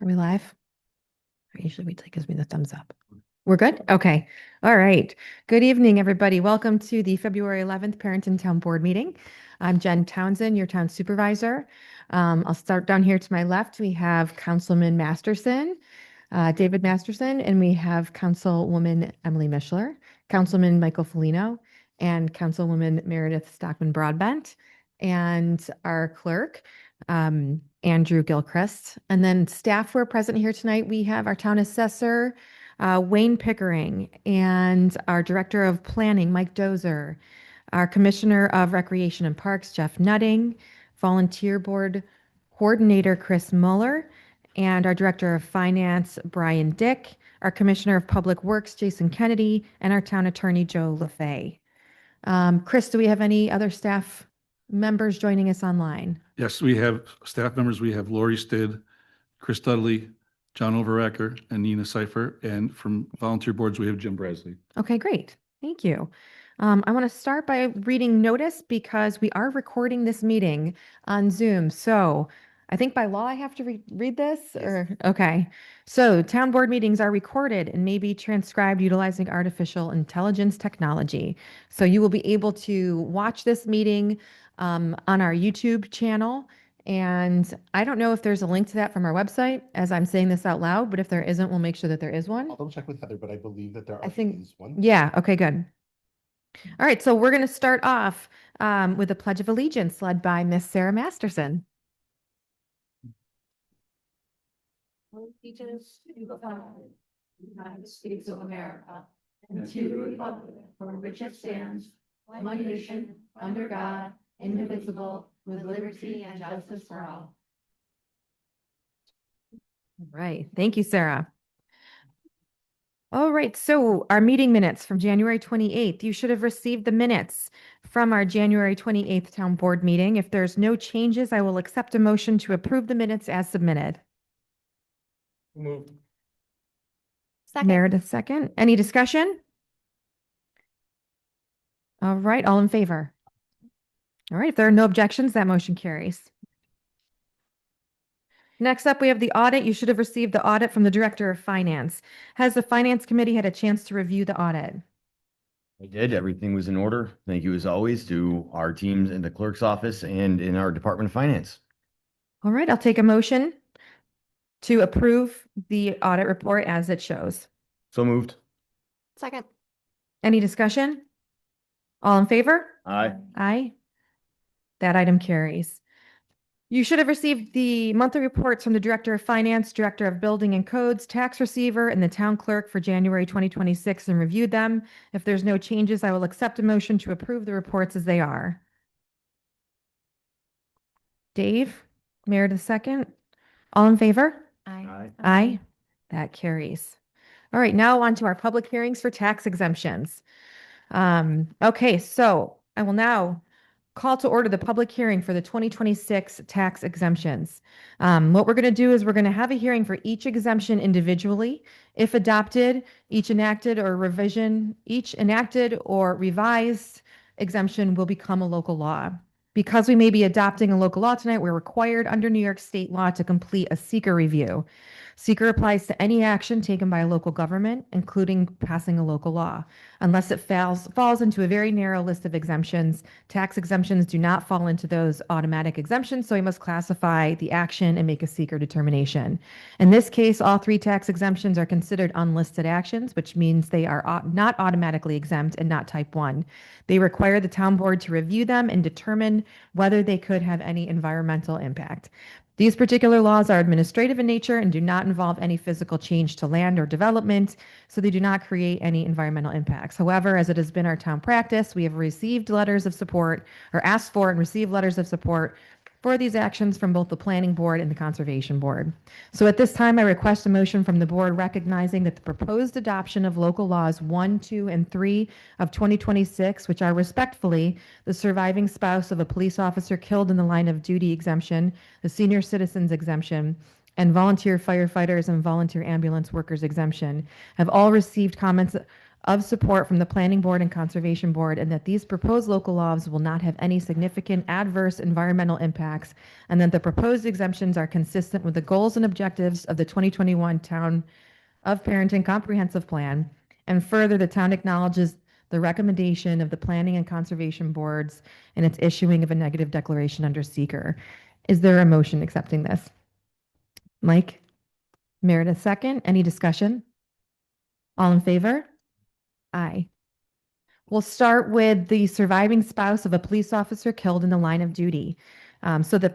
Are we live? Usually we gives me the thumbs up. We're good? Okay. All right. Good evening, everybody. Welcome to the February 11th Perinton Town Board meeting. I'm Jen Townsend, your town supervisor. I'll start down here to my left. We have Councilman Masterson, David Masterson, and we have Councilwoman Emily Mishler, Councilman Michael Felino, and Councilwoman Meredith Stockman Broadbent, and our clerk, Andrew Gilchrist. And then staff who are present here tonight, we have our town assessor, Wayne Pickering, and our director of planning, Mike Dozer, our commissioner of recreation and parks, Jeff Nutting, volunteer board coordinator, Chris Muller, and our director of finance, Brian Dick, our commissioner of public works, Jason Kennedy, and our town attorney, Joe LaFay. Chris, do we have any other staff members joining us online? Yes, we have staff members. We have Lori Stidd, Chris Dudley, John Overacker, and Nina Seifer. And from volunteer boards, we have Jim Brasley. Okay, great. Thank you. I want to start by reading notice because we are recording this meeting on Zoom. So I think by law I have to read this or okay. So town board meetings are recorded and may be transcribed utilizing artificial intelligence technology. So you will be able to watch this meeting on our YouTube channel. And I don't know if there's a link to that from our website as I'm saying this out loud, but if there isn't, we'll make sure that there is one. I'll double check with Heather, but I believe that there I think is one. Yeah, okay, good. All right, so we're going to start off with the Pledge of Allegiance led by Miss Sarah Masterson. Allegiance to the flag of the United States of America and to the republic for which it stands, one nation, under God, indivisible, with liberty and justice for all. All right, thank you, Sarah. All right, so our meeting minutes from January 28th, you should have received the minutes from our January 28th town board meeting. If there's no changes, I will accept a motion to approve the minutes as submitted. Moved. Second. Meredith, second. Any discussion? All right, all in favor? All right, if there are no objections, that motion carries. Next up, we have the audit. You should have received the audit from the Director of Finance. Has the Finance Committee had a chance to review the audit? I did. Everything was in order. Thank you, as always, to our teams in the clerk's office and in our Department of Finance. All right, I'll take a motion to approve the audit report as it shows. So moved. Second. Any discussion? All in favor? Aye. Aye. That item carries. You should have received the monthly reports from the Director of Finance, Director of Building and Codes, Tax Receiver, and the Town Clerk for January 2026 and reviewed them. If there's no changes, I will accept a motion to approve the reports as they are. Dave, Meredith, second. All in favor? Aye. Aye. That carries. All right, now on to our public hearings for tax exemptions. Okay, so I will now call to order the public hearing for the 2026 tax exemptions. What we're going to do is we're going to have a hearing for each exemption individually. If adopted, each enacted or revised exemption will become a local law. Because we may be adopting a local law tonight, we're required under New York State law to complete a seeker review. Seeker applies to any action taken by a local government, including passing a local law. Unless it falls into a very narrow list of exemptions, tax exemptions do not fall into those automatic exemptions, so we must classify the action and make a seeker determination. In this case, all three tax exemptions are considered unlisted actions, which means they are not automatically exempt and not type 1. They require the town board to review them and determine whether they could have any environmental impact. These particular laws are administrative in nature and do not involve any physical change to land or development, so they do not create any environmental impacts. However, as it has been our town practice, we have received letters of support or asked for and received letters of support for these actions from both the Planning Board and the Conservation Board. So at this time, I request a motion from the board recognizing that the proposed adoption of local laws 1, 2, and 3 of 2026, which are respectfully the surviving spouse of a police officer killed in the line of duty exemption, the senior citizens exemption, and volunteer firefighters and volunteer ambulance workers exemption, have all received comments of support from the Planning Board and Conservation Board, and that these proposed local laws will not have any significant adverse environmental impacts, and that the proposed exemptions are consistent with the goals and objectives of the 2021 Town of Perinton Comprehensive Plan. And further, the town acknowledges the recommendation of the Planning and Conservation Boards in its issuing of a negative declaration under seeker. Is there a motion accepting this? Mike? Meredith, second. Any discussion? All in favor? Aye. We'll start with the surviving spouse of a police officer killed in the line of duty. So the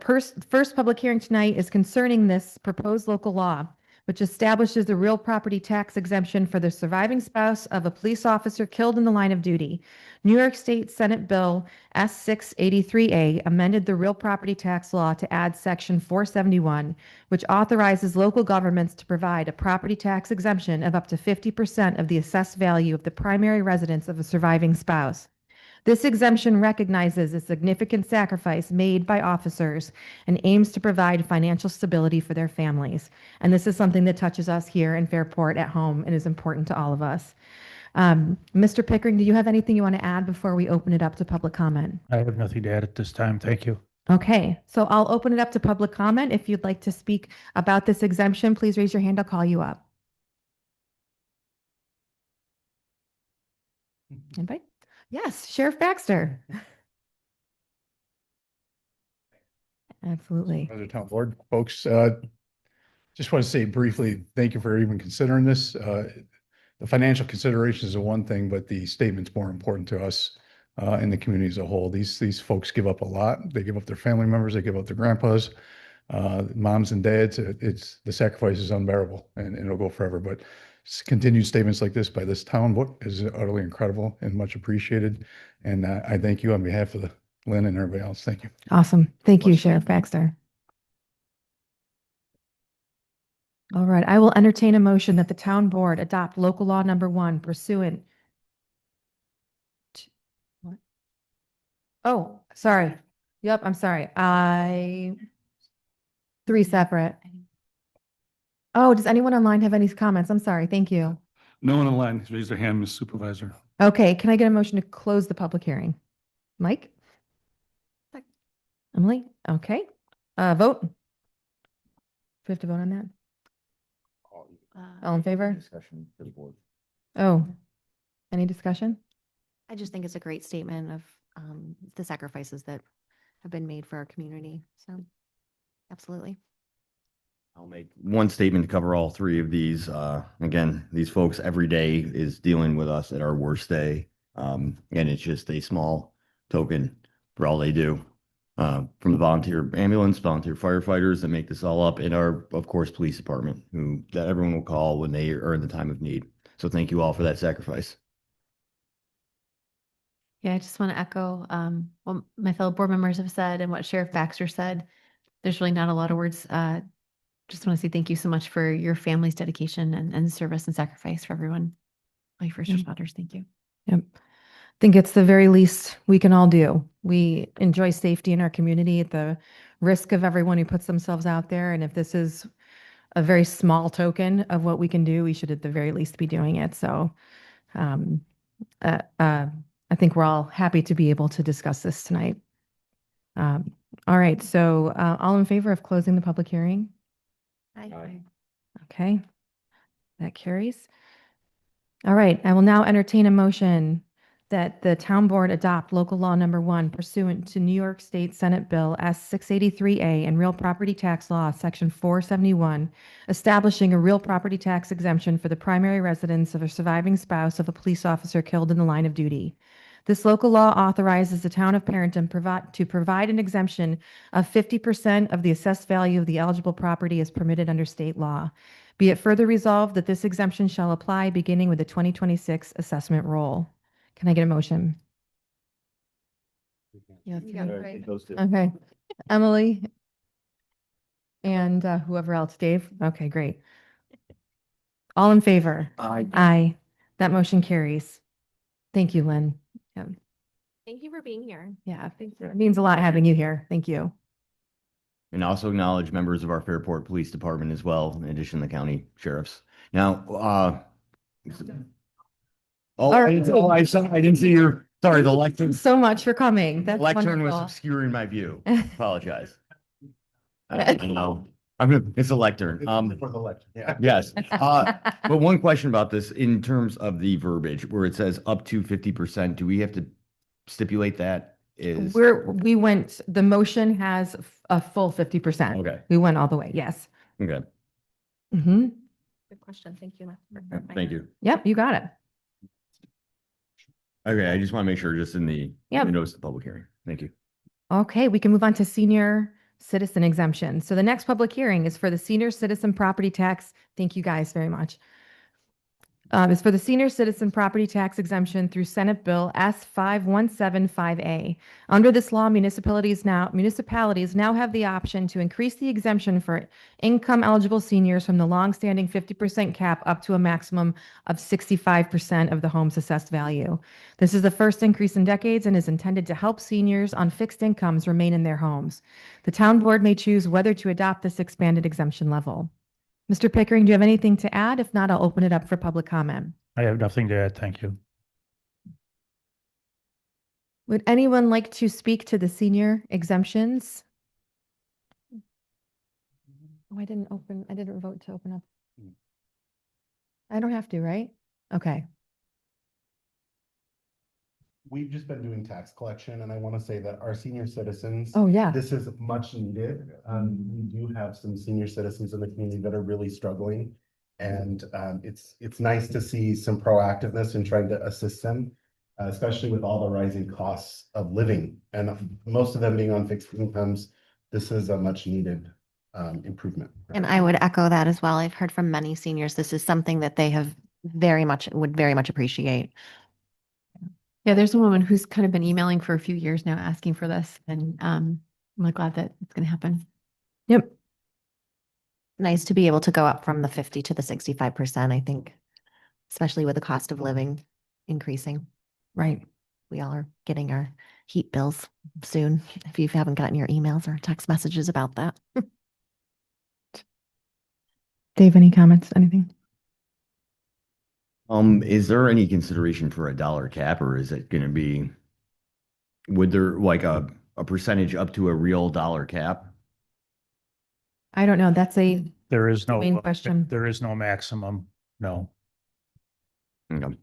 first public hearing tonight is concerning this proposed local law, which establishes the real property tax exemption for the surviving spouse of a police officer killed in the line of duty. New York State Senate Bill S683A amended the real property tax law to add Section 471, which authorizes local governments to provide a property tax exemption of up to 50% of the assessed value of the primary residence of a surviving spouse. This exemption recognizes a significant sacrifice made by officers and aims to provide financial stability for their families. And this is something that touches us here in Fairport at home and is important to all of us. Mr. Pickering, do you have anything you want to add before we open it up to public comment? I have nothing to add at this time. Thank you. Okay, so I'll open it up to public comment. If you'd like to speak about this exemption, please raise your hand. I'll call you up. Anybody? Yes, Sheriff Baxter. Absolutely. Other town board folks, just want to say briefly, thank you for even considering this. The financial considerations are one thing, but the statement's more important to us in the community as a whole. These folks give up a lot. They give up their family members, they give up their grandpas, moms and dads. It's the sacrifice is unbearable and it'll go forever. But continued statements like this by this town book is utterly incredible and much appreciated. And I thank you on behalf of Lynn and everybody else. Thank you. Awesome. Thank you, Sheriff Baxter. All right, I will entertain a motion that the town board adopt local law number 1 pursuant. What? Oh, sorry. Yep, I'm sorry. 3 separate. Oh, does anyone online have any comments? I'm sorry. Thank you. No one online has raised their hand, Ms. Supervisor. Okay, can I get a motion to close the public hearing? Mike? Emily? Okay. Vote? Do we have to vote on that? All in favor? Discussion for the board. Oh, any discussion? I just think it's a great statement of the sacrifices that have been made for our community. So absolutely. I'll make one statement to cover all 3 of these. Again, these folks every day is dealing with us at our worst day. And it's just a small token for all they do. From the volunteer ambulance, volunteer firefighters that make this all up, and our, of course, police department, that everyone will call when they are in the time of need. So thank you all for that sacrifice. Yeah, I just want to echo what my fellow board members have said and what Sheriff Baxter said. There's really not a lot of words. Just want to say thank you so much for your family's dedication and service and sacrifice for everyone. All you first responders, thank you. Yep. I think it's the very least we can all do. We enjoy safety in our community at the risk of everyone who puts themselves out there. And if this is a very small token of what we can do, we should at the very least be doing it. So I think we're all happy to be able to discuss this tonight. All right. So all in favor of closing the public hearing? Aye. Okay. That carries. All right. I will now entertain a motion that the town board adopt local law number 1 pursuant to New York State Senate Bill S683A and Real Property Tax Law, Section 471, establishing a real property tax exemption for the primary residence of a surviving spouse of a police officer killed in the line of duty. This local law authorizes the town of Perinton to provide an exemption of 50% of the assessed value of the eligible property as permitted under state law. Be it further resolved that this exemption shall apply beginning with the 2026 assessment roll. Can I get a motion? Yeah, All right, those 2. Okay. Emily and whoever else, Dave? Okay, great. All in favor? Aye. Aye. That motion carries. Thank you, Lynn. Yeah, Thank you for being here. yeah, it means a lot having you here. Thank you. And also acknowledge members of our Fairport Police Department as well, in addition to the county sheriffs. Now, Oh, All I right. didn't, oh, I didn't see your, sorry, the lectern. So much for coming. That's Lectern was wonderful. obscuring my view. Apologize. I don't know. It's a lectern. For the lecture, yeah. Yes. But one question about this in terms of the verbiage where it says up to 50%, do we have to stipulate that is? The motion has a full 50%. Okay. We went all the way. Yes. Okay, Hmm. Good question. Thank you. thank you. Yep, you got it. Okay, I just want to make sure just in the Yep. notice of the public hearing. Thank you. Okay, we can move on to senior citizen exemption. So the next public hearing is for the senior citizen property tax. Thank you guys very much. Is for the senior citizen property tax exemption through Senate Bill S 5175A. Under this law, municipalities now have the option to increase the exemption for income eligible seniors from the longstanding 50% cap up to a maximum of 65% of the home's assessed value. This is the first increase in decades and is intended to help seniors on fixed incomes remain in their homes. The town board may choose whether to adopt this expanded exemption level. Mr. Pickering, do you have anything to add? If not, I'll open it up for public comment. I have nothing to add. Thank you. Would anyone like to speak to the senior exemptions? Oh, I didn't vote to open up. I don't have to, right? Okay. We've just been doing tax collection, and I want to say that our senior citizens, Oh, yeah. this is much needed. We do have some senior citizens in the community that are really struggling. And it's nice to see some proactiveness in trying to assist them, especially with all the rising costs of living. And most of them being on fixed incomes, this is a much needed improvement. And I would echo that as well. I've heard from many seniors, this is something that they have would very much appreciate. Yeah, there's a woman who's kind of been emailing for a few years now asking for this, and I'm really glad that it's going to happen. Yep. Nice to be able to go up from the 50 to the 65%, I think, especially with the cost of living increasing. Right. We all are getting our heat bills soon, if you haven't gotten your emails or text messages about that. Dave, any comments? Anything? Is there any consideration for a dollar cap, or is it gonna be, would there like a percentage up to a real dollar cap? I don't know. That's a There is no, main question. there is no maximum. No. Okay.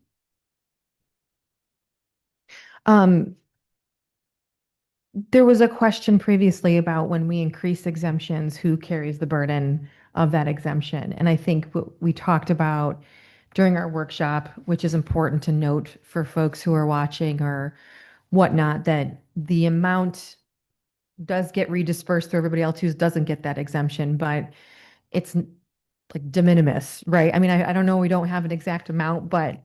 There was a question previously about when we increase exemptions, who carries the burden of that exemption? And I think what we talked about during our workshop, which is important to note for folks who are watching or whatnot, that the amount does get redispersed to everybody else who doesn't get that exemption, but it's like de minimis, right? I mean, I don't know, we don't have an exact amount, but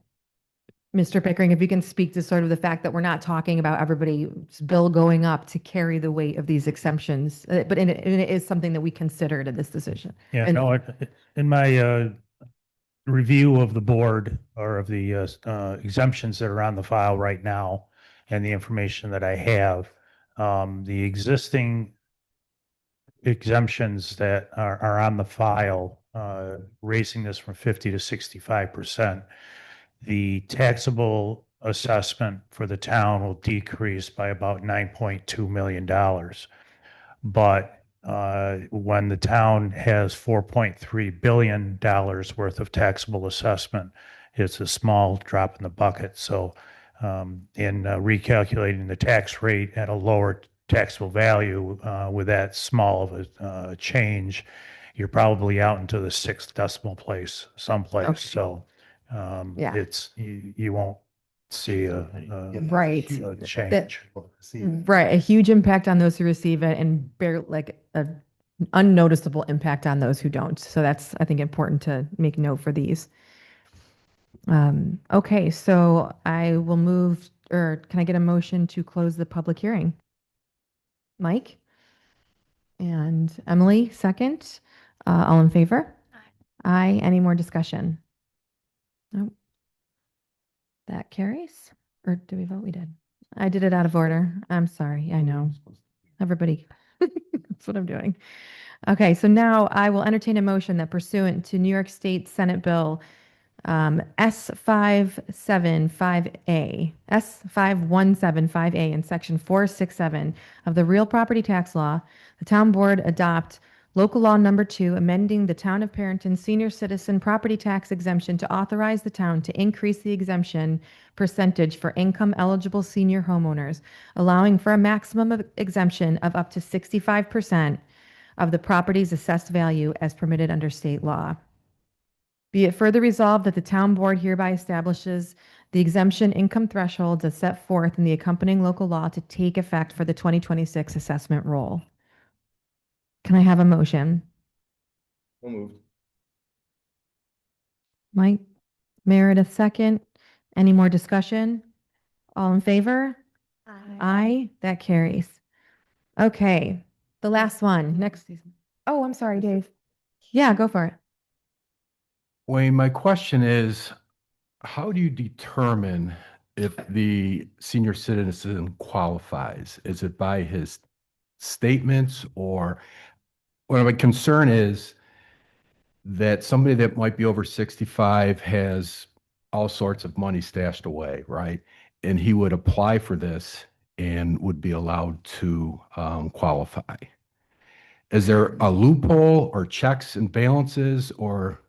Mr. Pickering, if you can speak to sort of the fact that we're not talking about everybody's bill going up to carry the weight of these exemptions, but it is something that we considered in this decision. Yeah, And- no, in my review of the board or of the exemptions that are on the file right now and the information that I have, the existing exemptions that are on the file, raising this from 50 to 65%, the taxable assessment for the town will decrease by about $9.2 million. But when the town has $4.3 billion worth of taxable assessment, it's a small drop in the bucket. So in recalculating the tax rate at a lower taxable value with that small of a change, you're probably out into the sixth decimal place someplace. Okay. So Yeah. it's you won't see a Right. change. Right, a huge impact on those who receive it and like a unnoticeable impact on those who don't. So that's, I think, important to make note for these. Okay, so I will move, or can I get a motion to close the public hearing? Mike? And Emily, second. All in favor? Aye. Any more discussion? Nope. That carries? Or do we vote? We did. I did it out of order. I'm sorry. I know. Everybody, that's what I'm doing. Okay, so now I will entertain a motion that pursuant to New York State Senate Bill S5175A in section 467 of the real property tax law, the town board adopt local law number 2, amending the town of Perinton senior citizen property tax exemption to authorize the town to increase the exemption percentage for income eligible senior homeowners, allowing for a maximum of exemption of up to 65% of the property's assessed value as permitted under state law. Be it further resolved that the town board hereby establishes the exemption income thresholds as set forth in the accompanying local law to take effect for the 2026 assessment roll. Can I have a motion? So moved. Mike, Meredith, second. Any more discussion? All in favor? Aye, that carries. Okay, the last one, next. Oh, I'm sorry, Dave. Yeah, go for it. Wayne, my question is, how do you determine if the senior citizen qualifies? Is it by his statements, or what my concern is that somebody that might be over 65 has all sorts of money stashed away, right? And he would apply for this and would be allowed to qualify. Is there a loophole or checks and balances, or?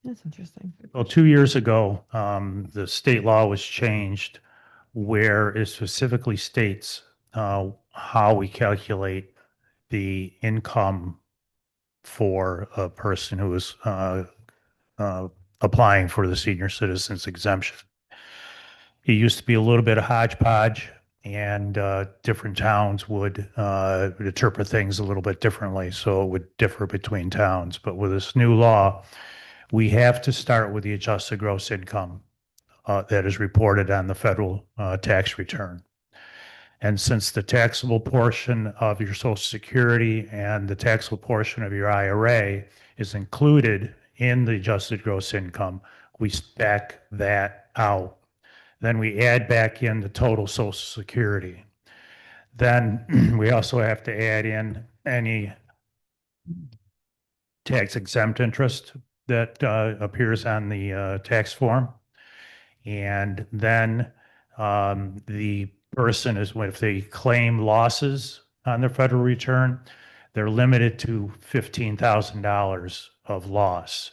That's interesting. Well, 2 years ago, the state law was changed where it specifically states how we calculate the income for a person who is applying for the senior citizens exemption. It used to be a little bit of hodgepodge, and different towns would interpret things a little bit differently, so it would differ between towns. But with this new law, we have to start with the adjusted gross income that is reported on the federal tax return. And since the taxable portion of your Social Security and the taxable portion of your IRA is included in the adjusted gross income, we stack that out. Then we add back in the total Social Security. Then we also have to add in any tax exempt interest that appears on the tax form. And then the person is, if they claim losses on their federal return, they're limited to $15,000 of loss.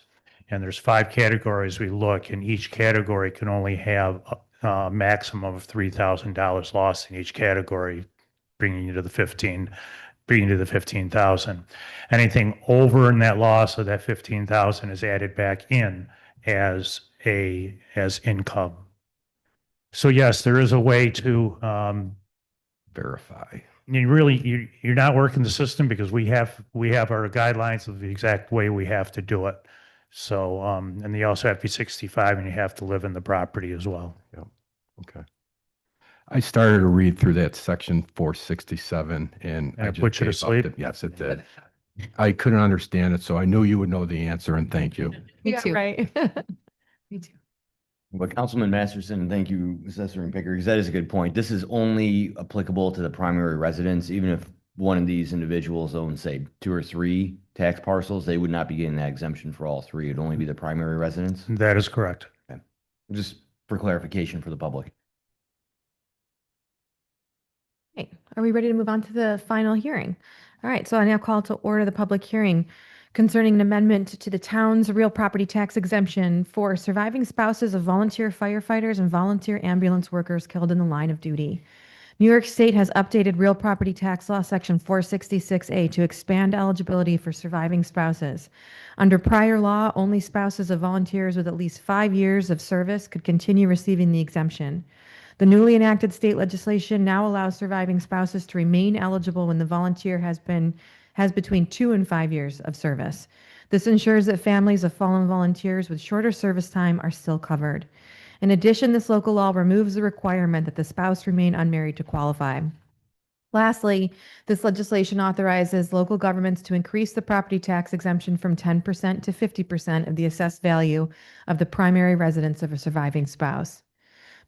And there's 5 categories we look, and each category can only have a maximum of $3,000 loss in each category, bringing you to the 15,000. Anything over in that loss of that 15,000 is added back in as income. So yes, there is a way to Verify. you're not working the system because we have our guidelines of the exact way we have to do it. So and you also have to be 65 and you have to live in the property as well. Okay. I started to read through that section 467 and And I it just put you to gave up. sleep? Yes, it did. I couldn't understand it, so I knew you would know the answer, and thank you. Me Yeah, too. right. Me too. But Councilman Masterson, and thank you, Assessor and Picker, because that is a good point. This is only applicable to the primary residence. Even if one of these individuals owns, say, 2 or 3 tax parcels, they would not be getting that exemption for all 3. It'd only be the primary residence. That is correct. Okay. Just for clarification for the public. Okay, are we ready to move on to the final hearing? All right, so I now call to order the public hearing concerning an amendment to the town's real property tax exemption for surviving spouses of volunteer firefighters and volunteer ambulance workers killed in the line of duty. New York State has updated real property tax law section 466A to expand eligibility for surviving spouses. Under prior law, only spouses of volunteers with at least 5 years of service could continue receiving the exemption. The newly enacted state legislation now allows surviving spouses to remain eligible when the volunteer has between 2 and 5 years of service. This ensures that families of fallen volunteers with shorter service time are still covered. In addition, this local law removes the requirement that the spouse remain unmarried to qualify. Lastly, this legislation authorizes local governments to increase the property tax exemption from 10% to 50% of the assessed value of the primary residence of a surviving spouse.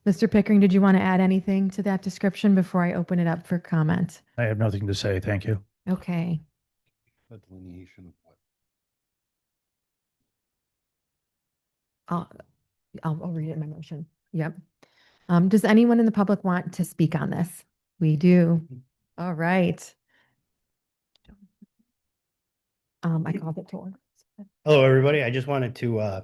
Mr. Pickering, did you want to add anything to that description before I open it up for comment? I have nothing to say. Thank you. Okay. A delineation of what? I'll, I'll read it in my motion. Yep. Does anyone in the public want to speak on this? We do. All right. I called it to order. Hello, everybody. I just wanted to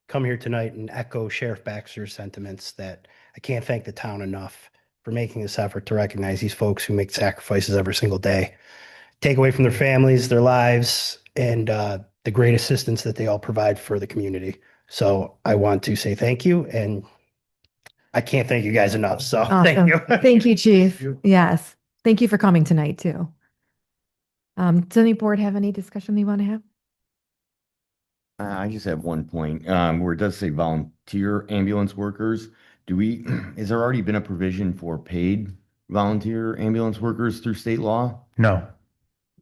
come here tonight and echo Sheriff Baxter's sentiments that I can't thank the town enough for making this effort to recognize these folks who make sacrifices every single day, take away from their families, their lives, and the great assistance that they all provide for the community. So I want to say thank you, and I can't thank you guys enough. So thank Awesome. you. Thank you, Chief. Yes. Thank you for coming tonight too. Does any board have any discussion they want to have? I just have one point, where it does say volunteer ambulance workers. Has there already been a provision for paid volunteer ambulance workers through state law? No,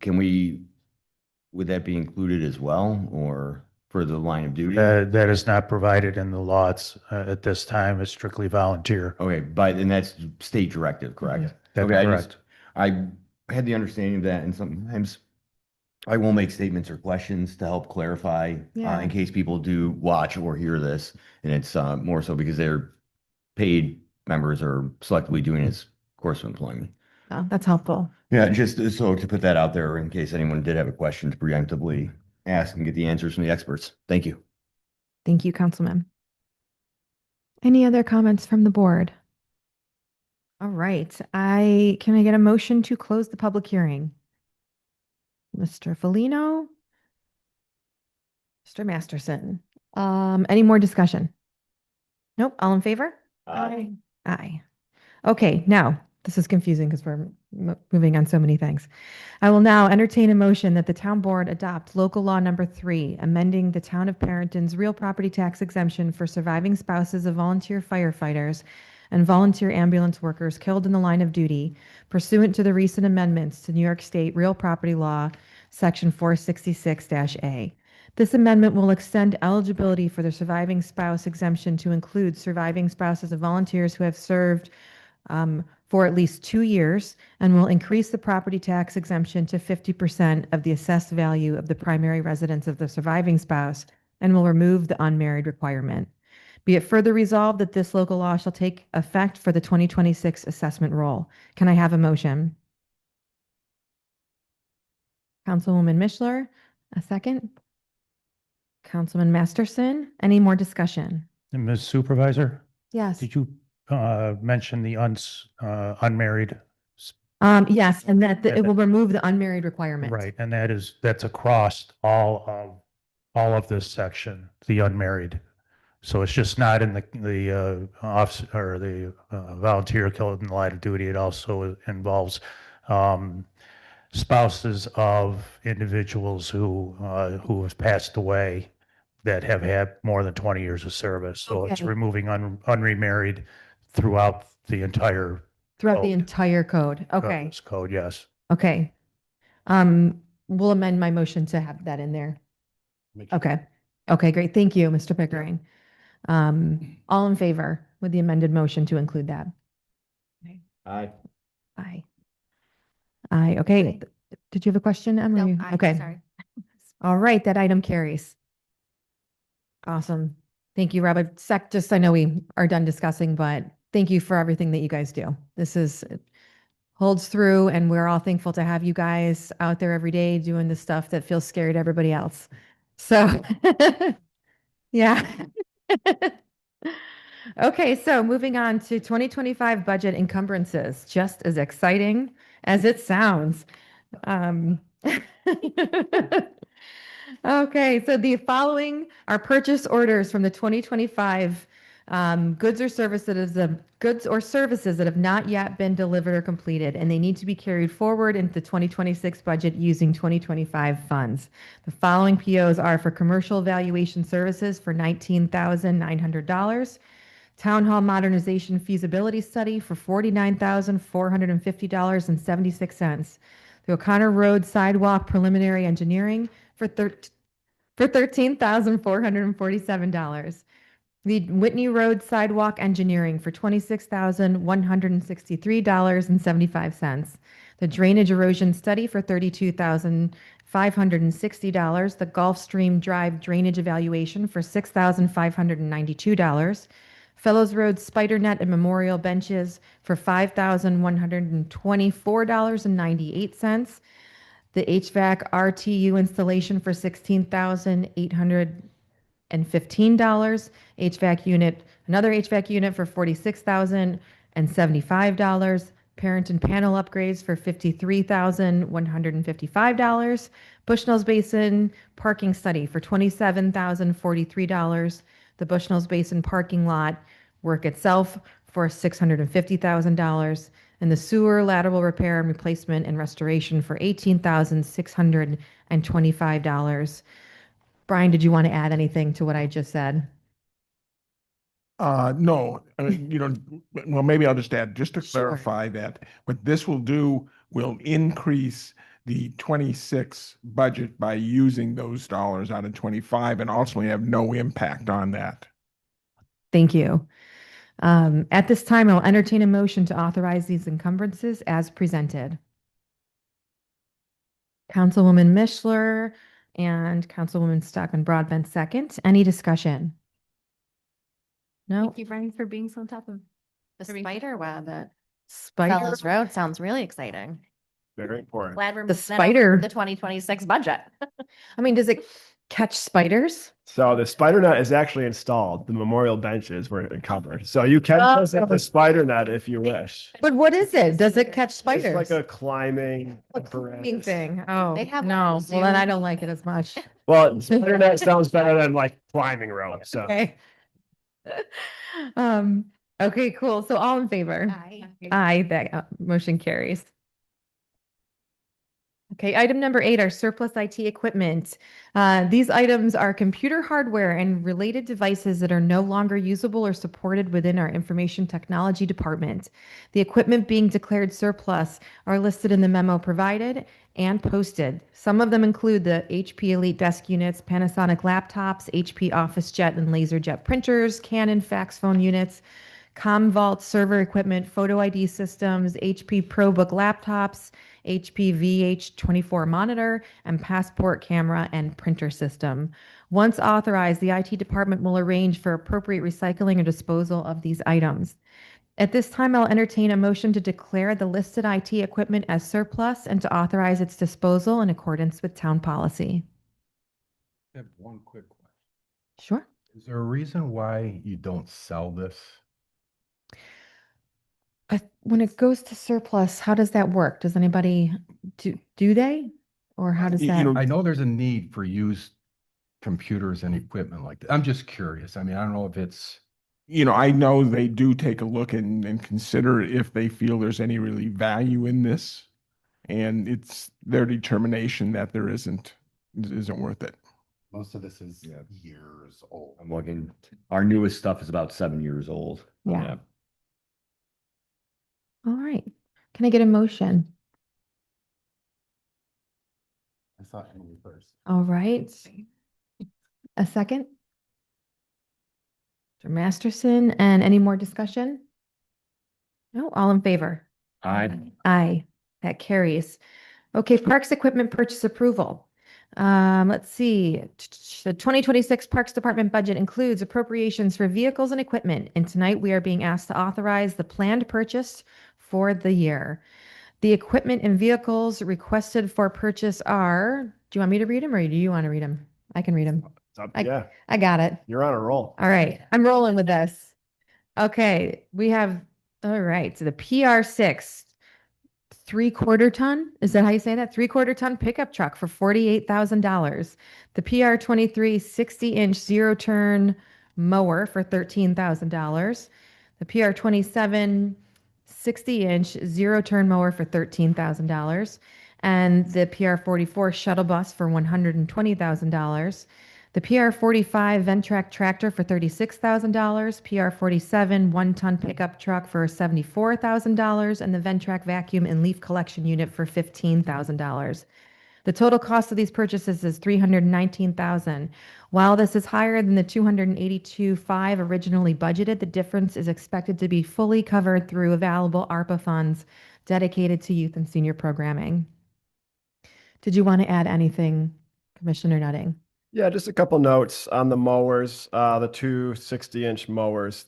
Would that be included as well, or for the line of duty? that is not provided in the law. It's at this time, it's strictly volunteer. Okay, and that's state directive, correct? That's Okay, correct. I had the understanding of that, and sometimes I will make statements or questions to help clarify, Yeah. in case people do watch or hear this, and it's more so because they're paid members or selectively doing his course of employment. Oh, that's helpful. Yeah, just so to put that out there in case anyone did have a question to preemptively ask and get the answers from the experts. Thank you. Thank you, Councilman. Any other comments from the board? All right, can I get a motion to close the public hearing? Mr. Felino? Mr. Masterson? Any more discussion? Nope, all in favor? Aye. Aye. Okay, now, this is confusing because we're moving on so many things. I will now entertain a motion that the town board adopt local law number 3, amending the town of Perinton's real property tax exemption for surviving spouses of volunteer firefighters and volunteer ambulance workers killed in the line of duty pursuant to the recent amendments to New York State Real Property Law, Section 466-A. This amendment will extend eligibility for the surviving spouse exemption to include surviving spouses of volunteers who have served for at least 2 years, and will increase the property tax exemption to 50% of the assessed value of the primary residence of the surviving spouse, and will remove the unmarried requirement. Be it further resolved that this local law shall take effect for the 2026 assessment roll. Can I have a motion? Councilwoman Mishler, a second. Councilman Masterson, any more discussion? And Ms. Supervisor, Yes. did you mention the unmarried? Yes, and that it will remove the unmarried requirement. Right, and that's across all of this section, the unmarried. So it's just not in the officer or the volunteer killed in the line of duty. It also involves spouses of individuals who have passed away that have had more than 20 years of service. So it's Okay. removing unremarried throughout the entire Throughout the Code. entire code. Okay. this code. Yes. Okay. We'll amend my motion to have that in there. Okay. Okay, great. Thank you, Mr. Pickering. All in favor with the amended motion to include that? Aye. Aye. Aye. Okay. Did you have a question, Emily? Okay. Sorry. All right, that item carries. Awesome. Thank you, Rob. Just, I know we are done discussing, but thank you for everything that you guys do. It holds through, and we're all thankful to have you guys out there every day doing the stuff that feels scary to everybody else. So, yeah. Okay, so moving on to 2025 budget encumbrances, just as exciting as it sounds. Okay, so the following are purchase orders from the 2025 goods or services that have not yet been delivered or completed, and they need to be carried forward into the 2026 budget using 2025 funds. The following POs are for commercial evaluation services for $19,900, Town Hall Modernization Feasibility Study for $49,450.76, the O'Connor Road Sidewalk Preliminary Engineering for $13,447. The Whitney Road Sidewalk Engineering for $26,163.75. The Drainage Erosion Study for $32,500. $560, the Gulfstream Drive Drainage Evaluation for $6,592, Fellows Road Spider Net and Memorial Benches for $5,124.98, the HVAC RTU installation for $16,815, HVAC unit, another HVAC unit for $46,075, Perinton panel upgrades for $53,155, Bushnell's Basin parking study for $27,043, the Bushnell's Basin parking lot work itself for $650,000, and the sewer lateral repair and replacement and restoration for $18,625. Brian, did you want to add anything to what I just said? No, well, maybe I'll just add, just to Sure. clarify that what this will do will increase the 26 budget by using those dollars out of 25 and ultimately have no impact on that. Thank you. At this time, I'll entertain a motion to authorize these encumbrances as presented. Councilwoman Mishler and Councilwoman Stockman Broadbent second. Any discussion? No? Thank you, Brian, for being so on top of The everything. spider web at Spider, Fellows Road sounds really exciting. Very important. Glad we're The moving that over spider- to the 2026 budget. I mean, does it catch spiders? So the spider net is actually installed. The memorial benches were encumbered. So you can Oh. set the spider net if you wish. But what is it? Does it catch It's spiders? like a climbing A climbing apparatus. thing. Oh, They have no. one Well, then too. I don't like it as much. Well, spider net sounds better than like climbing rope. So Okay. Okay, cool. So all in favor? Aye. Aye, that motion carries. Okay, item number 8 are surplus IT equipment. These items are computer hardware and related devices that are no longer usable or supported within our information technology department. The equipment being declared surplus are listed in the memo provided and posted. Some of them include the HP Elite desk units, Panasonic laptops, HP OfficeJet and LaserJet printers, Canon fax phone units, Commvault server equipment, photo ID systems, HP ProBook laptops, HP VH24 monitor, and passport camera and printer system. Once authorized, the IT department will arrange for appropriate recycling or disposal of these items. At this time, I'll entertain a motion to declare the listed IT equipment as surplus and to authorize its disposal in accordance with town policy. I have one quick question. Sure. Is there a reason why you don't sell this? When it goes to surplus, how does that work? Does anybody do they? Or how does that? I know there's a need for used computers and equipment like that. I'm just curious. I mean, I don't know if it's, I know they do take a look and consider if they feel there's any really value in this. And it's their determination that there isn't worth it. Most of this is years old. I'm looking, our newest stuff is about 7 years old. Yeah. All right. Can I get a motion? I saw Emily first. All right. A second? Mr. Masterson, and any more discussion? No, all in favor? Aye, that carries. Okay, Parks Equipment Purchase Approval. Let's see. The 2026 Parks Department budget includes appropriations for vehicles and equipment, and tonight we are being asked to authorize the planned purchase for the year. The equipment and vehicles requested for purchase are, do you want me to read them or do you want to read them? I can read them. it's up, I got it. you're on a roll. All right, I'm rolling with this. Okay, we have, all right, so the PR6 3/4 ton, is that how you say that? 3/4 ton pickup truck for $48,000. The PR23 60-inch zero-turn mower for $13,000. The PR27 60-inch zero-turn mower for $13,000. And the PR44 shuttle bus for $120,000. The PR45 Ventrac tractor for $36,000, PR47 one-ton pickup truck for $74,000, and the Ventrac vacuum and leaf collection unit for $15,000. The total cost of these purchases is $319,000. While this is higher than the $282,500 originally budgeted, the difference is expected to be fully covered through available ARPA funds dedicated to youth and senior programming. Did you want to add anything, Commissioner Nutting? Yeah, just a couple notes on the mowers, the two 60-inch mowers.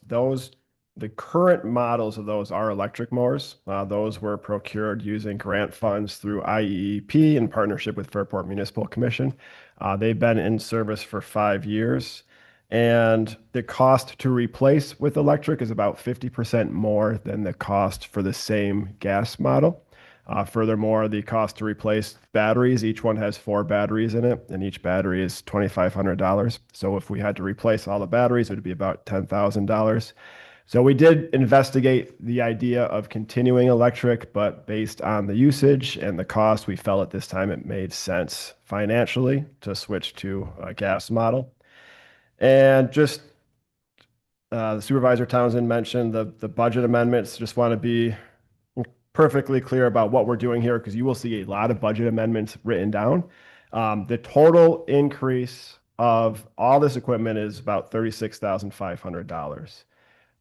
The current models of those are electric mowers. Those were procured using grant funds through IEEP in partnership with Fairport Municipal Commission. They've been in service for 5 years, and the cost to replace with electric is about 50% more than the cost for the same gas model. Furthermore, the cost to replace batteries, each one has 4 batteries in it, and each battery is $2,500. So if we had to replace all the batteries, it would be about $10,000. So we did investigate the idea of continuing electric, but based on the usage and the cost, we felt at this time it made sense financially to switch to a gas model. And just the Supervisor Townsend mentioned the budget amendments. Just want to be perfectly clear about what we're doing here because you will see a lot of budget amendments written down. The total increase of all this equipment is about $36,500.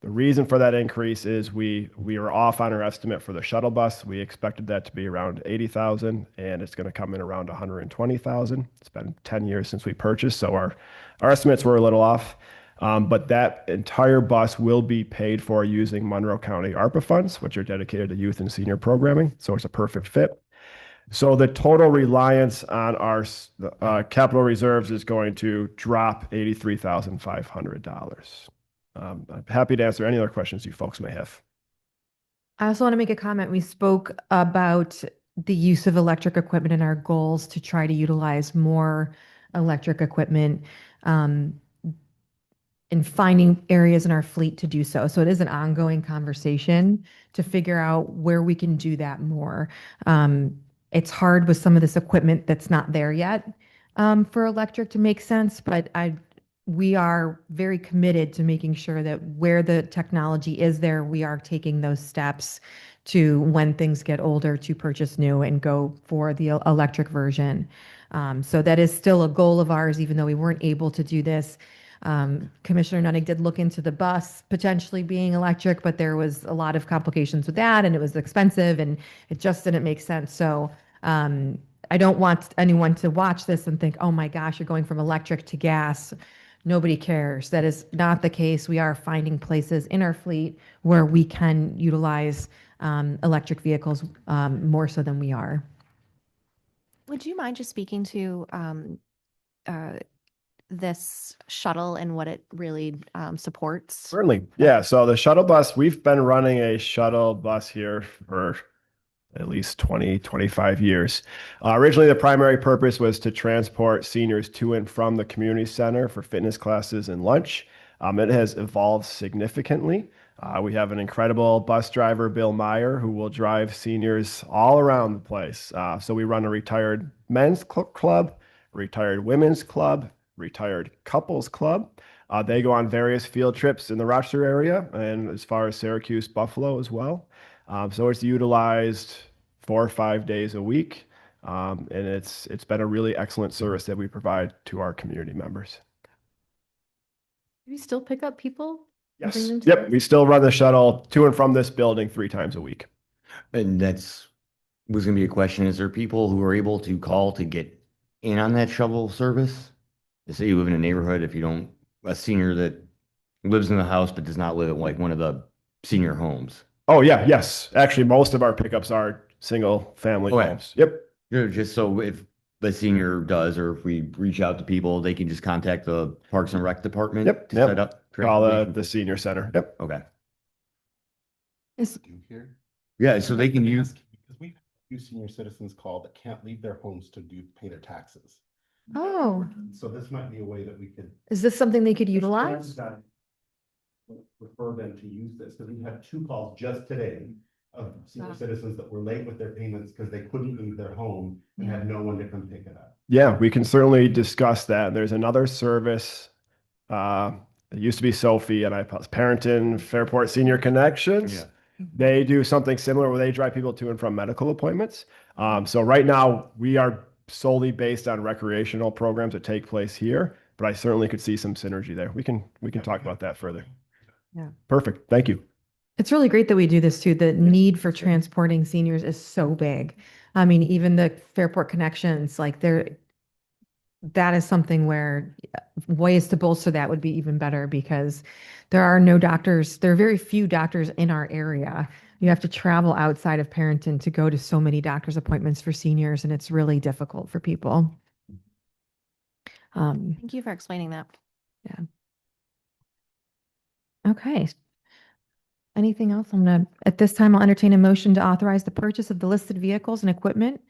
The reason for that increase is we were off on our estimate for the shuttle bus. We expected that to be around 80,000 and it's going to come in around 120,000. It's been 10 years since we purchased, so our estimates were a little off. But that entire bus will be paid for using Monroe County ARPA funds, which are dedicated to youth and senior programming. So it's a perfect fit. So the total reliance on our capital reserves is going to drop $83,500. I'm happy to answer any other questions you folks may have. I also want to make a comment. We spoke about the use of electric equipment in our goals to try to utilize more electric equipment and finding areas in our fleet to do so. So it is an ongoing conversation to figure out where we can do that more. It's hard with some of this equipment that's not there yet for electric to make sense, but we are very committed to making sure that where the technology is there, we are taking those steps to, when things get older, to purchase new and go for the electric version. So that is still a goal of ours, even though we weren't able to do this. Commissioner Nunning did look into the bus potentially being electric, but there was a lot of complications with that and it was expensive and it just didn't make sense. So I don't want anyone to watch this and think, oh my gosh, you're going from electric to gas. Nobody cares. That is not the case. We are finding places in our fleet where we can utilize electric vehicles more so than we are. Would you mind just speaking to this shuttle and what it really supports? Certainly. Yeah. So the shuttle bus, we've been running a shuttle bus here for at least 20, 25 years. Originally, the primary purpose was to transport seniors to and from the community center for fitness classes and lunch. It has evolved significantly. We have an incredible bus driver, Bill Meyer, who will drive seniors all around the place. So we run a retired men's club, retired women's club, retired couples club. They go on various field trips in the Rochester area and as far as Syracuse, Buffalo as well. So it's utilized 4 or 5 days a week. And it's been a really excellent service that we provide to our community members. Do you still pick up people? and bring Yes. them to Yep. work? We still run the shuttle to and from this building 3 times a week. And that's was going to be a question. Is there people who are able to call to get in on that shuttle service? Say you live in a neighborhood, if you don't, a senior that lives in the house but does not live at like one of the senior homes. Oh, yeah. Yes. Actually, most of our pickups are single family Okay. homes. Yep. Just so if the senior does, or if we reach out to people, they can just contact the Parks and Rec department Yep, to yep. set up. Call the transportation? senior center. Yep. Okay. Is- Yeah, so they can use. Because we have a few senior citizens call that can't leave their homes to pay their taxes. Oh, So this might be a way that we could. is this something they could utilize? Refer them to use this, because we had 2 calls just today of senior Wow. citizens that were late with their payments because they couldn't leave their home and had no one to come pick it up. Yeah, we can certainly discuss that. There's another service. It used to be Sophie and Perinton Fairport Senior Connections. Yeah. They do something similar where they drive people to and from medical appointments. So right now we are solely based on recreational programs that take place here, but I certainly could see some synergy there. We can talk about that further. Yeah. Perfect. Thank you. It's really great that we do this too. The need for transporting seniors is so big. I mean, even the Fairport connections, like that is something where ways to bolster that would be even better because there are no doctors, there are very few doctors in our area. You have to travel outside of Perinton to go to so many doctor's appointments for seniors, and it's really difficult for people. Thank you for explaining that. Okay. Anything else? At this time, I'll entertain a motion to authorize the purchase of the listed vehicles and equipment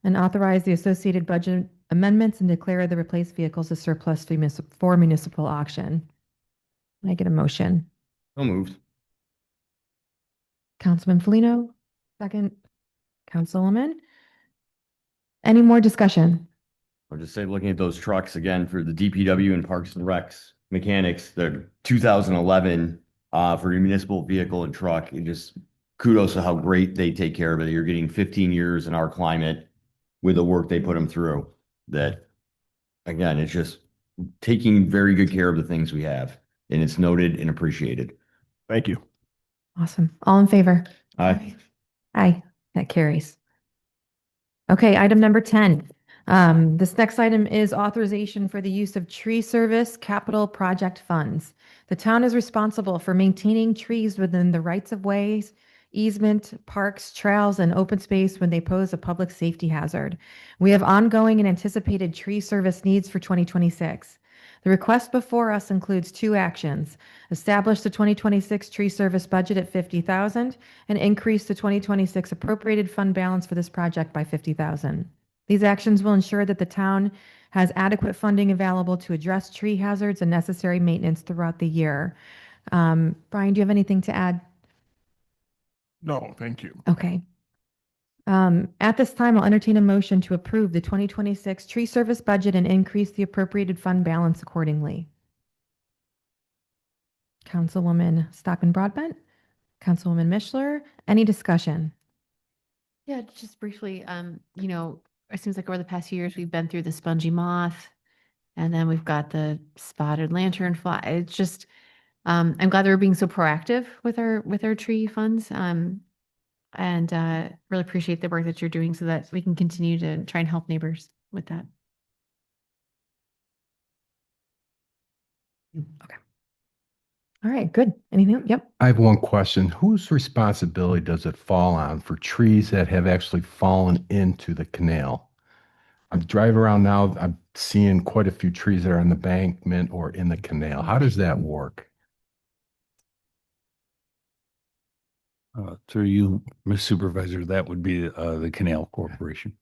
and authorize the associated budget amendments and declare the replaced vehicles as surplus for municipal auction. Can I get a motion? So moved. Councilman Felino, second. Councilwoman. Any more discussion? I'll just say, looking at those trucks again for the DPW and Parks and Recs mechanics, they're 2011 for your municipal vehicle and truck. And just kudos to how great they take care of it. You're getting 15 years in our climate with the work they put them through. That again, it's just taking very good care of the things we have, and it's noted and appreciated. Thank you. Awesome. All in favor? Aye. Aye. That carries. Okay, item number 10. This next item is authorization for the use of tree service capital project funds. The town is responsible for maintaining trees within the rights of ways, easement, parks, trails, and open space when they pose a public safety hazard. We have ongoing and anticipated tree service needs for 2026. The request before us includes two actions: establish the 2026 tree service budget at $50,000 and increase the 2026 appropriated fund balance for this project by $50,000. These actions will ensure that the town has adequate funding available to address tree hazards and necessary maintenance throughout the year. Brian, do you have anything to add? No, thank you. Okay. At this time, I'll entertain a motion to approve the 2026 tree service budget and increase the appropriated fund balance accordingly. Councilwoman Stockman Broadbent, Councilwoman Mishler, any discussion? Yeah, just briefly, it seems like over the past few years, we've been through the spongy moth, and then we've got the spotted lanternfly. It's just, I'm glad that we're being so proactive with our tree funds. And really appreciate the work that you're doing so that we can continue to try and help neighbors with that. Okay. All right, good. Anything else? Yep. I have one question. Whose responsibility does it fall on for trees that have actually fallen into the canal? I'm driving around now, I'm seeing quite a few trees that are on the embankment or in the canal. How does that work? Through you, Ms. Supervisor, that would be the Canal Corporation.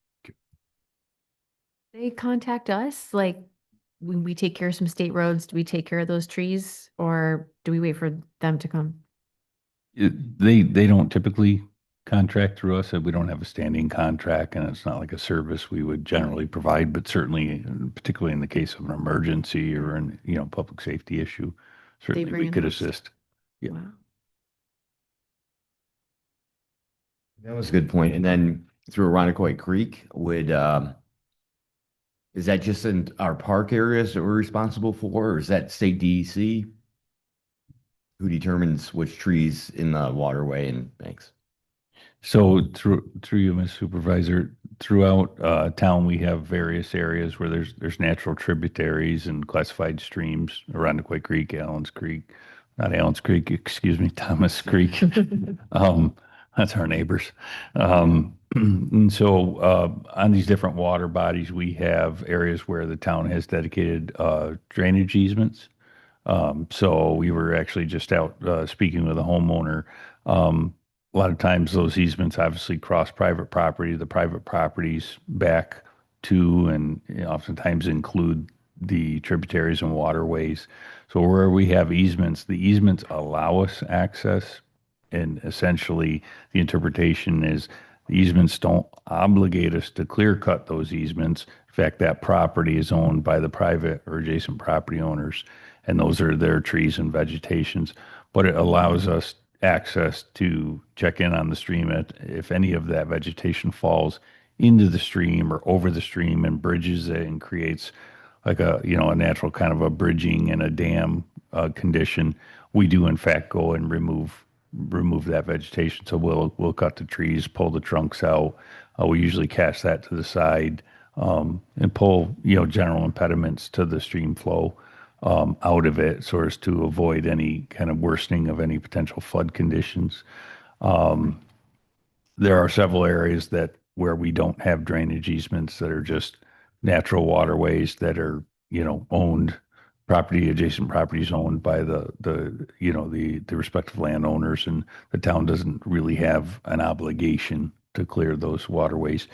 They contact us, like when we take care of some state roads, do we take care of those trees or do we wait for them to come? They don't typically contract through us. We don't have a standing contract, and it's not like a service we would generally provide, but certainly, particularly in the case of an emergency or an public safety issue, certainly bring we in could those? assist. Yeah. Wow. That was a good point. And then through Aronicoy Creek, is that just in our park areas that we're responsible for, or is that state DEC? Who determines which trees in the waterway and banks? So through you, Ms. Supervisor, throughout town, we have various areas where there's natural tributaries and classified streams. Aronicoy Creek, not Allen's Creek, excuse me, Thomas Creek. That's our neighbors. And so on these different water bodies, we have areas where the town has dedicated drainage easements. So we were actually just out speaking with a homeowner. A lot of times those easements obviously cross private property. The private properties back to and oftentimes include the tributaries and waterways. So where we have easements, the easements allow us access. And essentially, the interpretation is the easements don't obligate us to clear cut those easements. In fact, that property is owned by the private or adjacent property owners, and those are their trees and vegetations. But it allows us access to check in on the stream if any of that vegetation falls into the stream or over the stream and bridges it and creates like a natural kind of a bridging and a dam condition. We do in fact go and remove remove that vegetation. So we'll cut the trees, pull the trunks out. We usually cast that to the side, and pull, general impediments to the stream flow out of it so as to avoid any kind of worsening of any potential flood conditions. There are several areas where we don't have drainage easements that are just natural waterways that are, owned adjacent properties owned by the respective landowners, and the town doesn't really have an obligation to clear those waterways.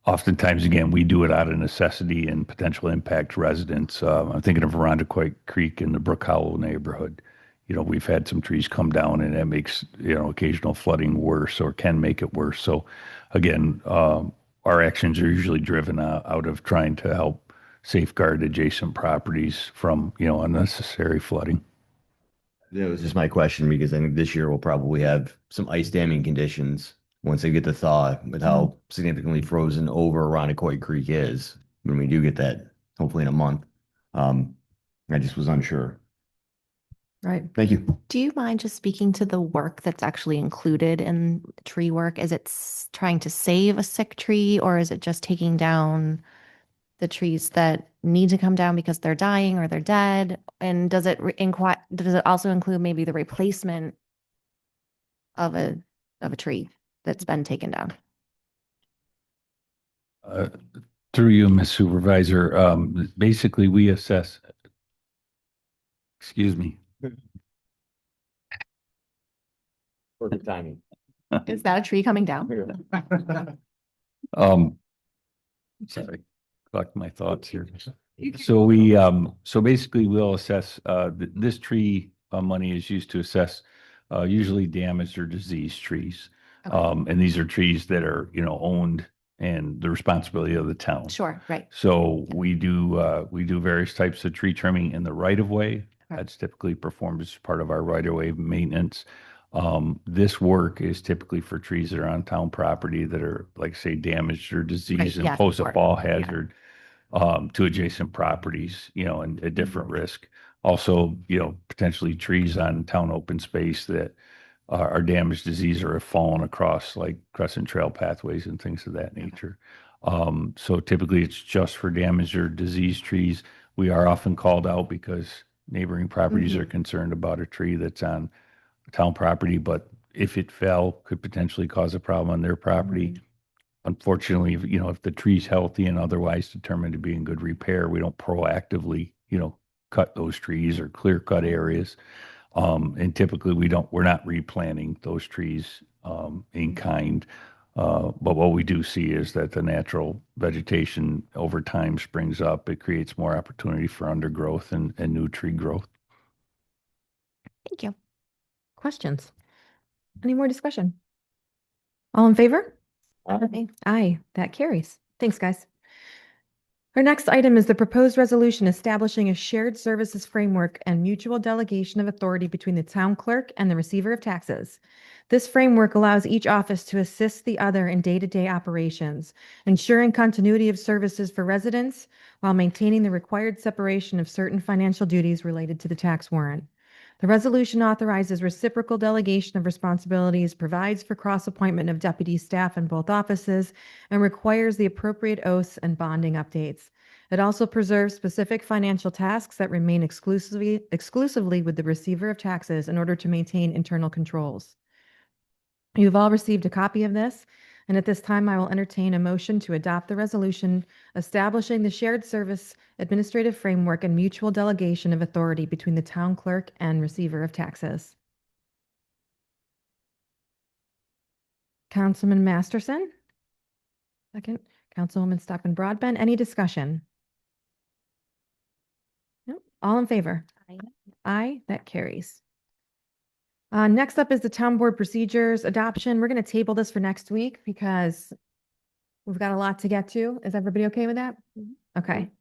Oftentimes, again, we do it out of necessity and potential impact to residents. I'm thinking of Arundequoit Creek in the Brook Hollow neighborhood. We've had some trees come down, and that makes, occasional flooding worse, or can make it worse. So again, our actions are usually driven out of trying to help safeguard adjacent properties from, unnecessary flooding. That was just my question, because I think this year we'll probably have some ice damming conditions once they get the thaw, with how significantly frozen over Arundequoit Creek is when we do get that, hopefully in a month. I just was unsure. Right. Thank you. Do you mind just speaking to the work that's actually included in tree work? Is it trying to save a sick tree, or is it just taking down the trees that need to come down because they're dying or they're dead? And does it also include maybe the replacement of a tree that's been taken down? Through you, Ms. Supervisor, basically we assess, excuse me. Perfect timing. Is that a tree coming down? Sorry, collect my thoughts here. So so basically we'll assess, this tree money is used to assess, usually damaged or diseased trees. Okay. And these are trees that are, owned and the responsibility of the town. Sure, right. So we do various types of tree trimming in the right of way. Okay. That's typically performed as part of our right of way maintenance. This work is typically for trees that are on town property that are, like, say, damaged or diseased and yes, pose a sure. fall Yeah. hazard to adjacent properties, and a different risk. Also, potentially trees on town open space that are damaged, diseased, or have fallen across, like crescent trail pathways and things of that nature. So typically it's just for damaged or diseased trees. We are often called out because neighboring properties are concerned about a tree that's on town property, but if it fell, could potentially cause a problem on their property. Unfortunately, if the tree's healthy and otherwise determined to be in good repair, we don't proactively, cut those trees or clear cut areas. And typically we're not replanting those trees in kind. But what we do see is that the natural vegetation over time springs up. It creates more opportunity for undergrowth and new tree growth. Thank you. Questions? Any more discussion? All in favor? Aye. Aye, that carries. Thanks, guys. Our next item is the proposed resolution establishing a shared services framework and mutual delegation of authority between the town clerk and the receiver of taxes. This framework allows each office to assist the other in day-to-day operations, ensuring continuity of services for residents while maintaining the required separation of certain financial duties related to the tax warrant. The resolution authorizes reciprocal delegation of responsibilities, provides for cross-appointment of deputy staff in both offices, and requires the appropriate oaths and bonding updates. It also preserves specific financial tasks that remain exclusively with the receiver of taxes in order to maintain internal controls. You've all received a copy of this, and at this time, I will entertain a motion to adopt the resolution establishing the shared service administrative framework and mutual delegation of authority between the town clerk and receiver of taxes. Councilman Masterson? Second. Councilwoman Stockman Broadbent. Any discussion? No? All in favor? Aye. Aye, that carries. Next up is the town board procedures adoption. We're going to table this for next week because we've got a lot to get to. Is everybody okay with that? Okay.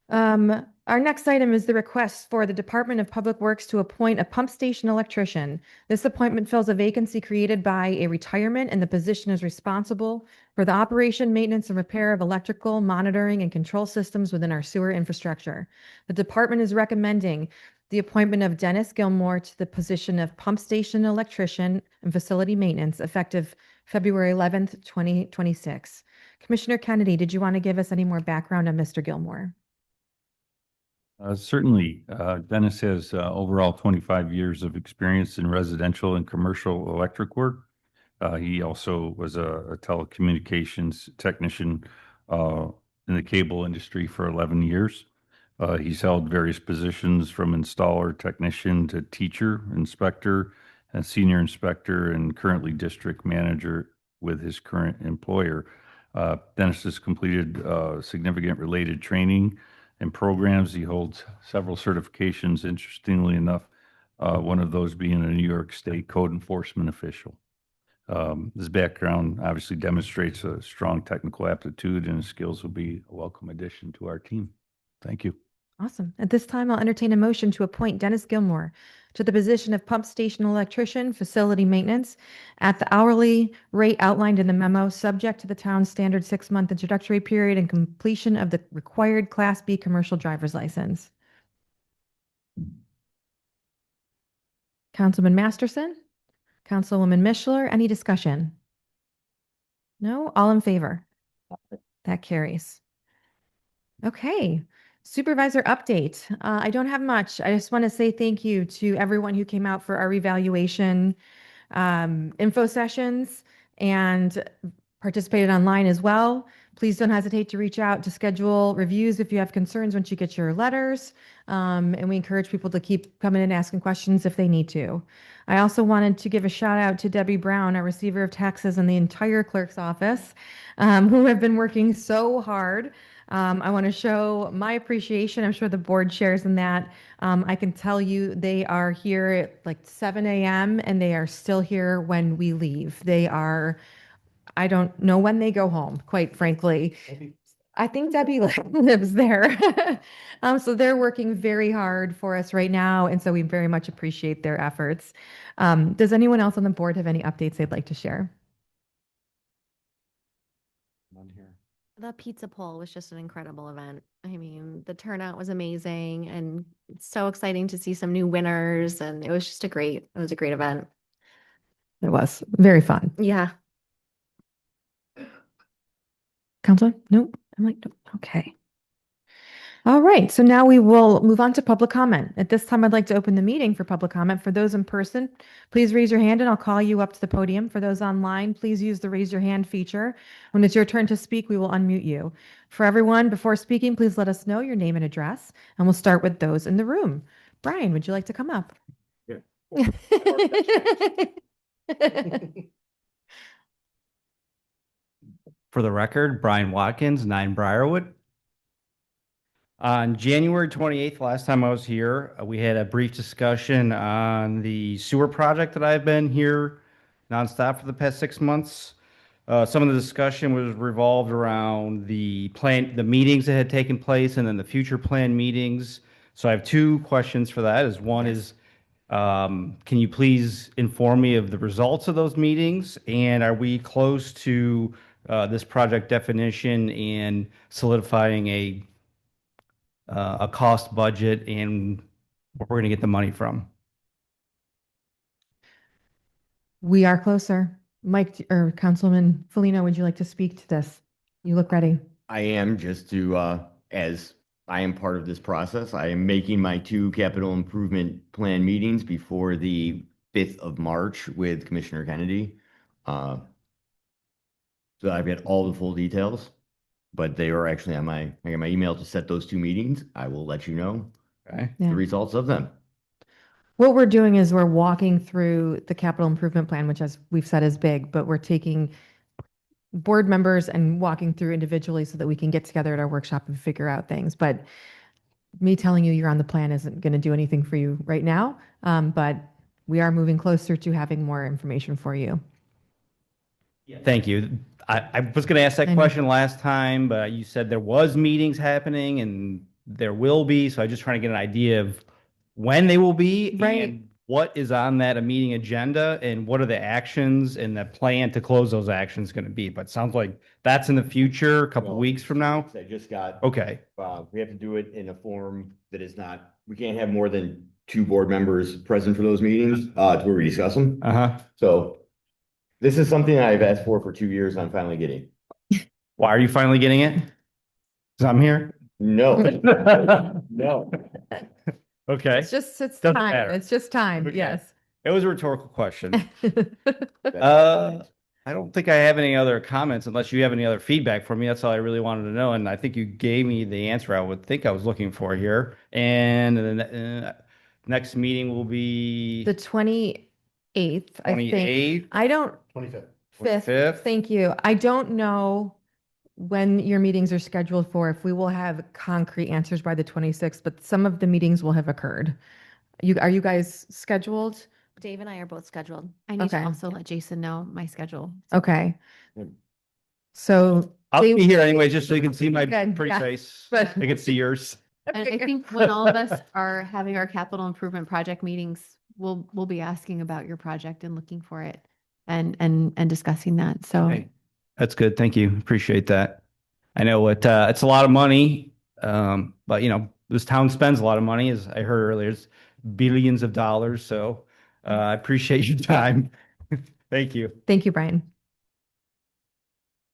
Our next item is the request for the Department of Public Works to appoint a pump station electrician. This appointment fills a vacancy created by a retirement, and the position is responsible for the operation, maintenance, and repair of electrical monitoring and control systems within our sewer infrastructure. The department is recommending the appointment of Dennis Gilmore to the position of pump station electrician and facility maintenance effective February 11th, 2026. Commissioner Kennedy, did you want to give us any more background on Mr. Gilmore? Certainly. Dennis has overall 25 years of experience in residential and commercial electric work. He also was a telecommunications technician in the cable industry for 11 years. He's held various positions from installer, technician to teacher, inspector, and senior inspector, and currently district manager with his current employer. Dennis has completed significant related training and programs. He holds several certifications, interestingly enough, one of those being a New York State code enforcement official. His background obviously demonstrates a strong technical aptitude, and his skills will be a welcome addition to our team. Thank you. Awesome. At this time, I'll entertain a motion to appoint Dennis Gilmore to the position of pump station electrician, facility maintenance at the hourly rate outlined in the memo, subject to the town's standard 6-month introductory period and completion of the required Class B commercial driver's license. Councilman Masterson, Councilwoman Mishler, any discussion? No? All in favor? That carries. Okay. Supervisor update. I don't have much. I just want to say thank you to everyone who came out for our evaluation info sessions and participated online as well. Please don't hesitate to reach out to schedule reviews if you have concerns once you get your letters. And we encourage people to keep coming and asking questions if they need to. I also wanted to give a shout out to Debbie Brown, our receiver of taxes, and the entire clerk's office, who have been working so hard. I want to show my appreciation. I'm sure the board shares in that. I can tell you they are here at like 7 a.m. and they are still here when we leave. I don't know when they go home, quite frankly. I think Debbie lives there. So they're working very hard for us right now. And so we very much appreciate their efforts. Does anyone else on the board have any updates they'd like to share? The pizza poll was just an incredible event. I mean, the turnout was amazing and it's so exciting to see some new winners. And it was a great event. It was very fun. Yeah. Counselor? Nope. I'm like, nope. Okay. All right. So now we will move on to public comment. At this time, I'd like to open the meeting for public comment. For those in person, please raise your hand and I'll call you up to the podium. For those online, please use the raise your hand feature. When it's your turn to speak, we will unmute you. For everyone, before speaking, please let us know your name and address, and we'll start with those in the room. Brian, would you like to come up? Yeah. For the record, Brian Watkins, 9 Briarwood. On January 28th, last time I was here, we had a brief discussion on the sewer project that I've been here nonstop for the past 6 months. Some of the discussion was revolved around the meetings that had taken place and then the future plan meetings. So I have 2 questions for that. One is, can you please inform me of the results of those meetings? And are we close to this project definition and solidifying a cost budget and where we're going to get the money from? We are closer. Mike or Councilman Felino, would you like to speak to this? You look ready. I am just to, as I am part of this process, I am making my 2 capital improvement plan meetings before the 5th of March with Commissioner Kennedy. So I've got all the full details, but they are actually on I got my email to set those 2 meetings. I will let you know Okay. Yeah. the results of them. What we're doing is we're walking through the capital improvement plan, which, as we've said, is big, but we're taking board members and walking through individually so that we can get together at our workshop and figure out things. But me telling you you're on the plan isn't going to do anything for you right now. But we are moving closer to having more information for you. Thank you. I was going to ask that question last time, but you said there was meetings happening and there will be. So I'm just trying to get an idea of when they will be. Right. And what is on that meeting agenda and what are the actions and the plan to close those actions going to be? But it sounds like that's in the future, a couple Well, weeks from now. I just got. Okay. We have to do it in a form that is not, we can't have more than 2 board members present for those meetings, to where we discuss them. Uh-huh. So this is something I've asked for 2 years and I'm finally getting. Why are you finally getting it? Because I'm here? No. No. Okay. It's Doesn't time. matter. It's just time. Okay. Yes. It was a rhetorical question. I don't think I have any other comments unless you have any other feedback for me. That's all I really wanted to know. And I think you gave me the answer I would think I was looking for here. And the next meeting will be The 28th, I think. 28th. I don't, 25th. 5th. 5th. Thank you. I don't know when your meetings are scheduled for, if we will have concrete answers by the 26th, but some of the meetings will have occurred. Are you guys scheduled? Dave and I are both scheduled. I need Okay. to also let Jason know my schedule. Okay. So I'll Dave- be here anyway, just so you can see my Good, pretty yeah. face. But- I can see yours. And I think when all of us are having our capital improvement project meetings, we'll be asking about your project and looking for it and discussing that. So Okay. That's good. Thank you. Appreciate that. I know it's a lot of money, but this town spends a lot of money, as I heard earlier. It's billions of dollars. So I appreciate your time. Thank you. Thank you, Brian.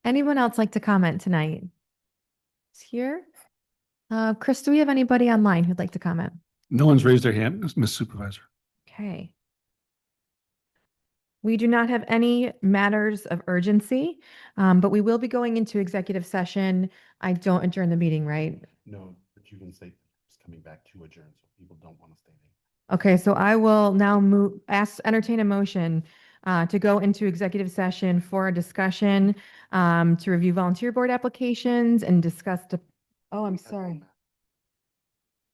Anyone else like to comment tonight? Is here? Chris, do we have anybody online who'd like to comment? No one's raised their hand, Ms. Supervisor. Okay. We do not have any matters of urgency, but we will be going into executive session. I don't adjourn the meeting, right? No, but you can say it's coming back to adjourn, so people don't want to stay there. Okay, so I will now entertain a motion to go into executive session for a discussion to review volunteer board applications and discuss oh, I'm sorry.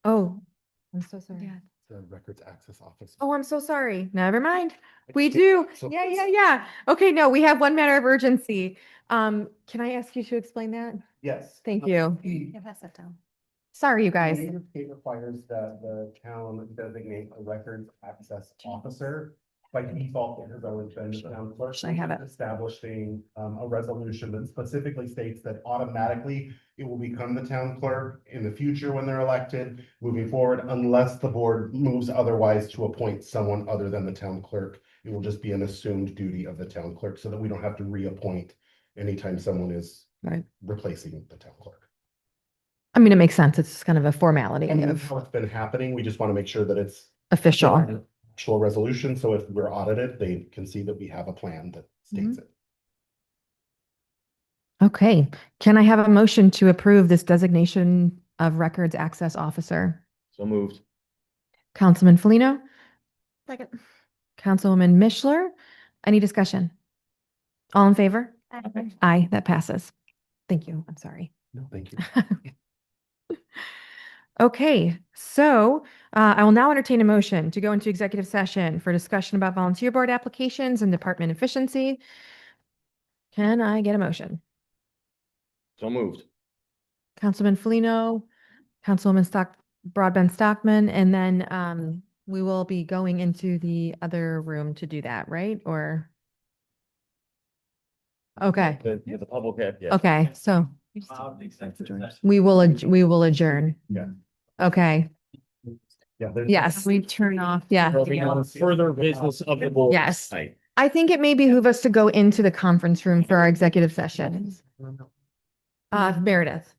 Oh, I'm so sorry. yeah. The records access office. Oh, I'm so sorry. Never mind. We do. So- Yeah. Okay, no, we have one matter of urgency. Can I ask you to explain that? Yes. Thank you. Yeah, pass that down. Sorry, you guys. New York State requires that the town designate a records access officer. By default, it has always been the town clerk. I have it. Establishing a resolution that specifically states that automatically it will become the town clerk in the future when they're elected, moving forward, unless the board moves otherwise to appoint someone other than the town clerk. It will just be an assumed duty of the town clerk so that we don't have to reappoint anytime someone is Right. replacing the town clerk. I mean, it makes sense. It's kind of a formality And that's of how it's been happening. We just want to make sure that it's official. actual resolution, so if we're audited, they can see that we have a plan that states it. Okay, can I have a motion to approve this designation of records access officer? So moved. Councilman Felino, Second. Councilwoman Mishler, any discussion? All in favor? Aye, that passes. Thank you. I'm sorry. No, thank you. Okay, so I will now entertain a motion to go into executive session for discussion about volunteer board applications and department efficiency. Can I get a motion? So moved. Councilman Felino, Councilwoman Broadbent Stockman, and then we will be going into the other room to do that, right? Or? Okay, The public have, yes. okay, so we will adjourn. Yeah. Okay, Yeah. there's- yes, We turn off. yeah, Further business of the board. yes. I think it may behoove us to go into the conference room for our executive session. Meredith.